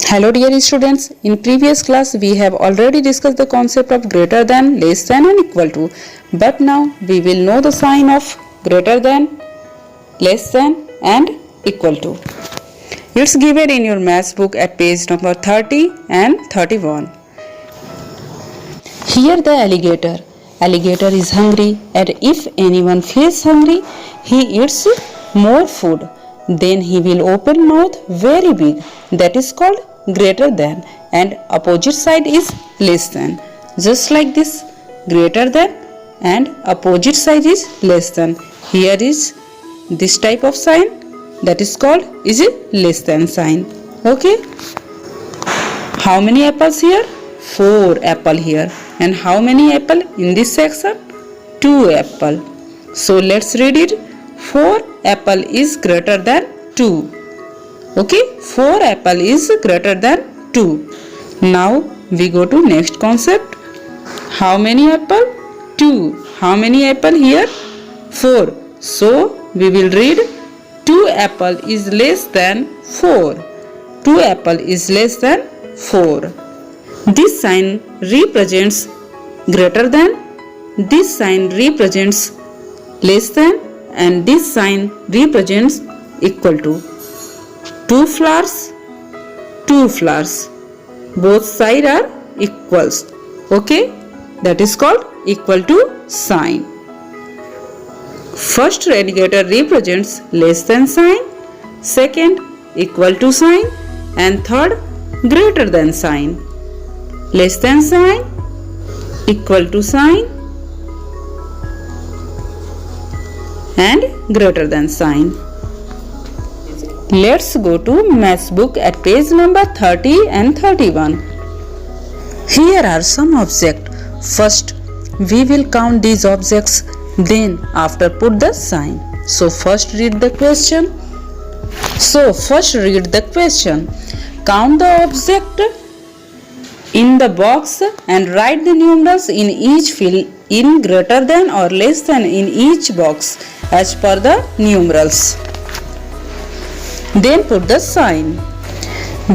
Hello dear students, in previous class we have already discussed the concept of greater than, less than and equal to. But now we will know the sign of greater than, less than and equal to. It's given in your maths book at page number 30 and 31. Here the alligator. Alligator is hungry, and if anyone feels hungry, he eats more food. Then he will open mouth very big. That is called greater than, and opposite side is less than. Just like this, greater than and opposite side is less than. Here is this type of sign, that is called is a less than sign. Okay. How many apples here? 4 apple here. And how many apple in this section? 2 apple. So let's read it. 4 apple is greater than 2. Okay, 4 apple is greater than 2. Now we go to next concept. How many apple? 2. How many apple here? 4. So we will read 2 apple is less than 4. 2 apple is less than 4. This sign represents greater than, this sign represents less than, and this sign represents equal to. 2 flowers, 2 flowers. Both sides are equals. Okay, that is called equal to sign. First alligator represents less than sign, second equal to sign, and third greater than sign. Less than sign, equal to sign, and greater than sign. Let's go to maths book at page number 30 and 31. Here are some objects. First, we will count these objects, then after put the sign. So first read the question. Count the object in the box and write the numerals in each field in greater than or less than in each box as per the numerals. Then put the sign.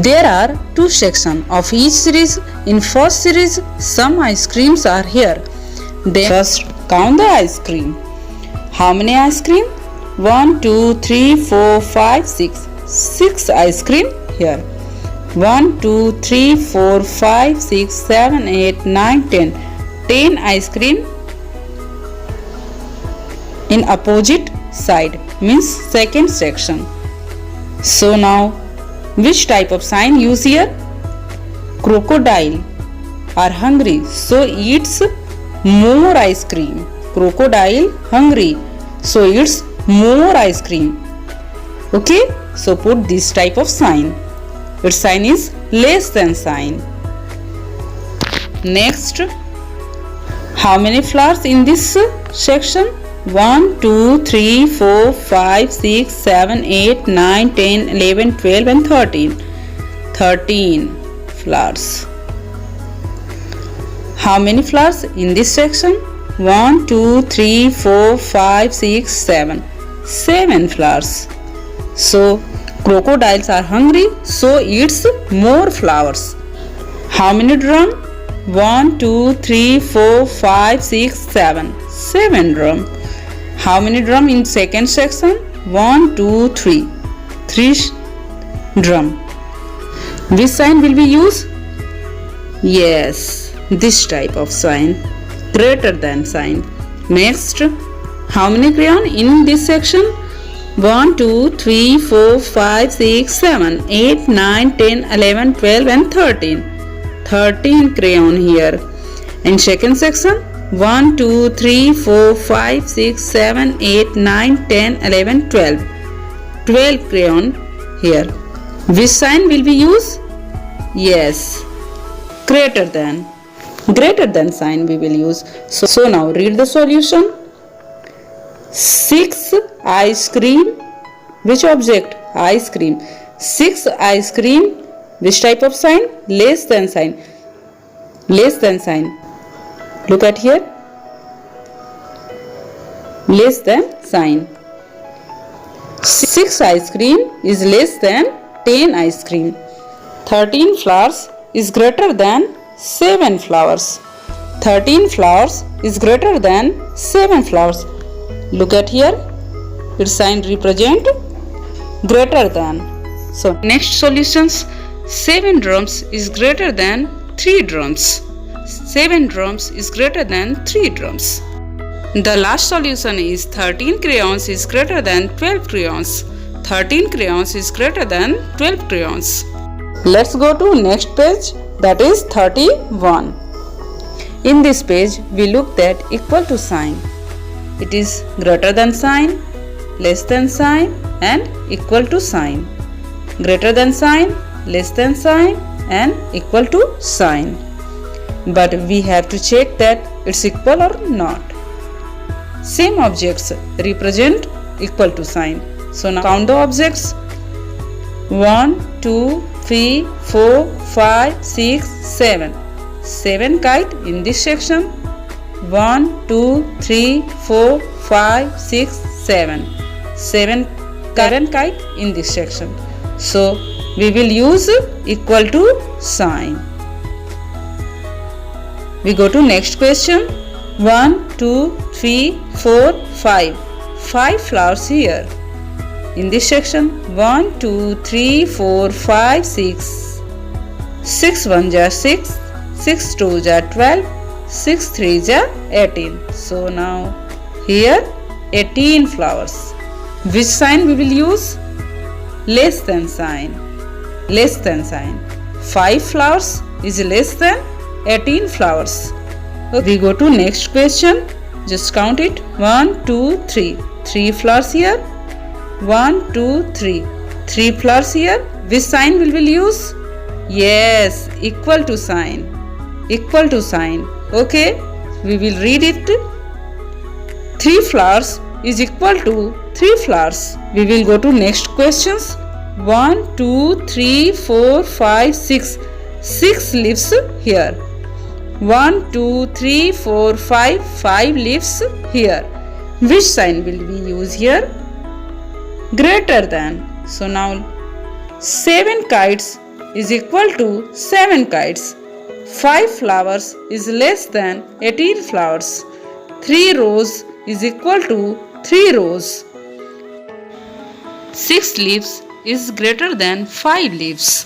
There are 2 sections of each series. In first series, some ice creams are here. Then first count the ice cream. How many ice cream? 1, 2, 3, 4, 5, 6. 6 ice cream here. 1, 2, 3, 4, 5, 6, 7, 8, 9, 10. 10 ice cream in opposite side, means second section. So now, which type of sign use here? Crocodile are hungry, so eats more ice cream. Crocodile hungry, so eats more ice cream. Okay, so put this type of sign. Its sign is less than sign. Next, how many flowers in this section? 1, 2, 3, 4, 5, 6, 7, 8, 9, 10, 11, 12 and 13. 13 flowers. How many flowers in this section? 1, 2, 3, 4, 5, 6, 7. 7 flowers. So crocodiles are hungry, so eats more flowers. How many drum? 1, 2, 3, 4, 5, 6, 7. 7 drum. How many drum in second section? 1, 2, 3. 3 drum. Which sign will we use? Yes, this type of sign. Greater than sign. Next, how many crayon in this section? 1, 2, 3, 4, 5, 6, 7, 8, 9, 10, 11, 12 and 13. 13 crayon here. In second section, 1, 2, 3, 4, 5, 6, 7, 8, 9, 10, 11, 12. 12 crayon here. Which sign will we use? Yes, greater than. Greater than sign we will use. So now read the solution. 6 ice cream. Which object? Ice cream. 6 ice cream. Which type of sign? Less than sign. Less than sign. Look at here. Less than sign. 6 ice cream is less than 10 ice cream. 13 flowers is greater than 7 flowers. 13 flowers is greater than 7 flowers. Look at here. Its sign represent greater than. So next solutions. 7 drums is greater than 3 drums. 7 drums is greater than 3 drums. The last solution is 13 crayons is greater than 12 crayons. 13 crayons is greater than 12 crayons. Let's go to next page, that is 31. In this page we looked at equal to sign. It is greater than sign, less than sign and equal to sign. Greater than sign, less than sign and equal to sign. But we have to check that it's equal or not. Same objects represent equal to sign. So now count the objects. 1, 2, 3, 4, 5, 6, 7. 7 kite in this section. 1, 2, 3, 4, 5, 6, 7. 7 kite in this section. So we will use equal to sign. We go to next question. 1, 2, 3, 4, 5. 5 flowers here. In this section, 1, 2, 3, 4, 5, 6. 6 1 ja 6, 6 2 ja 12, 6 3 ja 18. So now here 18 flowers. Which sign we will use? Less than sign. Less than sign. 5 flowers is less than 18 flowers. We go to next question. Just count it. 1, 2, 3. 3 flowers here. 1, 2, 3. 3 flowers here. Which sign we will use? Yes, equal to sign. Equal to sign. Okay, we will read it. 3 flowers is equal to 3 flowers. We will go to next questions. 1, 2, 3, 4, 5, 6. 6 leaves here. 1, 2, 3, 4, 5. 5 leaves here. Which sign will we use here? Greater than. So now 7 kites is equal to 7 kites. 5 flowers is less than 18 flowers. 3 rows is equal to 3 rows. 6 leaves is greater than 5 leaves.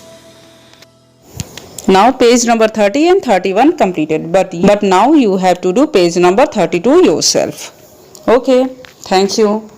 Now page number 30 and 31 completed, but now you have to do page number 32 yourself. Okay, thank you.